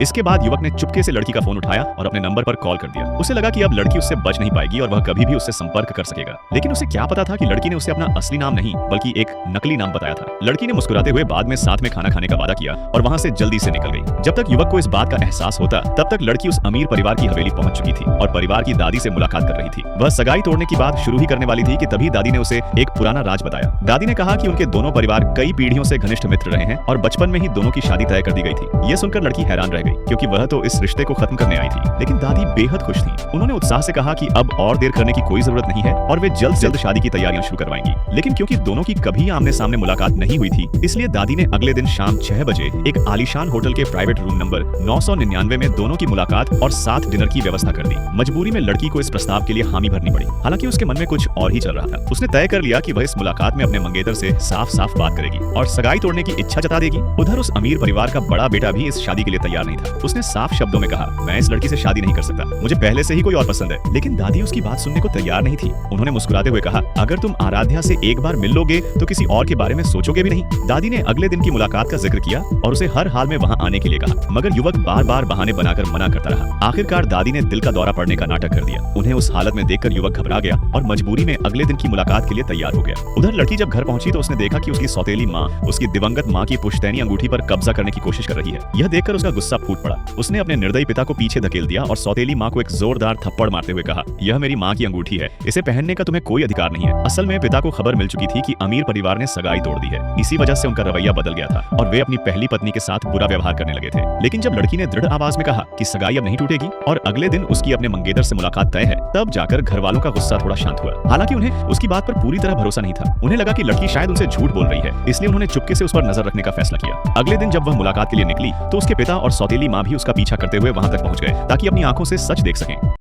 इसके बाद युवक ने चुपके से लड़की का फोन उठाया और अपने नंबर पर कॉल कर दिया। उसे लगा कि अब लड़की उससे बच नहीं पाएगी और वह कभी भी उससे संपर्क कर सकेगा। लेकिन उसे क्या पता था कि लड़की ने उसे अपना असली नाम नहीं बल्कि एक नकली नाम बताया था। लड़की ने मुस्कुराते हुए बाद में साथ में खाना खाने का वादा किया और वहां से जल्दी से निकल गई। जब तक युवक को इस बात का एहसास होता तब तक लड़की उस अमीर परिवार की हवेली पहुंच चुकी थी और परिवार की दादी से मुलाकात कर रही थी। वह सगाई तोड़ने की बात शुरू ही करने वाली थी कि तभी दादी ने उसे एक पुराना राज बताया। दादी ने कहा कि उनके दोनों परिवार कई पीढ़ियों से घनिष्ठ मित्र रहे हैं और बचपन में ही दोनों की शादी तय कर दी गई थी। यह सुनकर लड़की हैरान रह गई क्योंकि वह तो इस रिश्ते को खत्म करने आई थी। लेकिन दादी बेहद खुश थी। उन्होंने उत्साह से कहा कि अब और देर करने की कोई जरूरत नहीं है और वे जल्द से जल्द शादी की तैयारियां शुरू करवाएंगी। लेकिन क्योंकि दोनों की कभी आमने सामने मुलाकात नहीं हुई थी, इसलिए दादी ने अगले दिन शाम 6 बजे एक आलीशान होटल के प्राइवेट रूम नंबर 999 में दोनों की मुलाकात और साथ डिनर की व्यवस्था कर दी। मजबूरी में लड़की को इस प्रस्ताव के लिए हामी भरनी पड़ी। हालांकि उसके मन में कुछ और ही चल रहा था। उसने तय कर लिया कि वह इस मुलाकात में अपने मंगेतर से साफ साफ बात करेगी और सगाई तोड़ने की इच्छा जता देगी। उधर उस अमीर परिवार का बड़ा बेटा भी इस शादी के लिए तैयार नहीं था। उसने साफ शब्दों में कहा, मैं इस लड़की से शादी नहीं कर सकता, मुझे पहले से ही कोई और पसंद है। लेकिन दादी उसकी बात सुनने को तैयार नहीं थी। उन्होंने मुस्कुराते हुए कहा, अगर तुम आराध्या से एक बार मिल लोगे तो किसी और के बारे में सोचोगे भी नहीं। दादी ने अगले दिन की मुलाकात का जिक्र किया और उसे हर हाल में वहां आने के लिए कहा, मगर युवक बार बार बहाने बनाकर मना करता रहा। आखिरकार दादी ने दिल का दौरा पड़ने का नाटक कर दिया। उन्हें उस हालत में देखकर युवक घबरा गया और मजबूरी में अगले दिन की मुलाकात के लिए तैयार हो गया। उधर लड़की जब घर पहुंची तो उसने देखा कि उसकी सौतेली माँ उसकी दिवंगत माँ की पुश्तैनी अंगूठी पर कब्जा करने की कोशिश कर रही है। यह देखकर उसका गुस्सा फूट पड़ा। उसने अपने निर्दयी पिता को पीछे धकेल दिया और सौतेली माँ को एक जोरदार थप्पड़ मारते हुए कहा, यह मेरी माँ की अंगूठी है, इसे पहनने का तुम्हें कोई अधिकार नहीं है। असल में पिता को खबर मिल चुकी थी कि अमीर परिवार ने सगाई तोड़ दी है। इसी वजह से उनका रवैया बदल गया था और वे अपनी पहली पत्नी के साथ बुरा व्यवहार करने लगे थे। लेकिन जब लड़की ने दृढ़ आवाज में कहा कि सगाई अब नहीं टूटेगी और अगले दिन उसकी अपने मंगेतर से मुलाकात तय है, तब जाकर घर वालों का गुस्सा थोड़ा शांत हुआ। हालांकि उन्हें उसकी बात पर पूरी तरह भरोसा नहीं था। उन्हें लगा कि लड़की शायद उनसे झूठ बोल रही है, इसलिए उन्होंने चुपके से उस पर नजर रखने का फैसला किया। अगले दिन जब वह मुलाकात के लिए निकली तो उसके पिता और सौतेली माँ भी उसका पीछा करते हुए वहां तक पहुंच गए ताकि अपनी आंखों से सच देख सकें।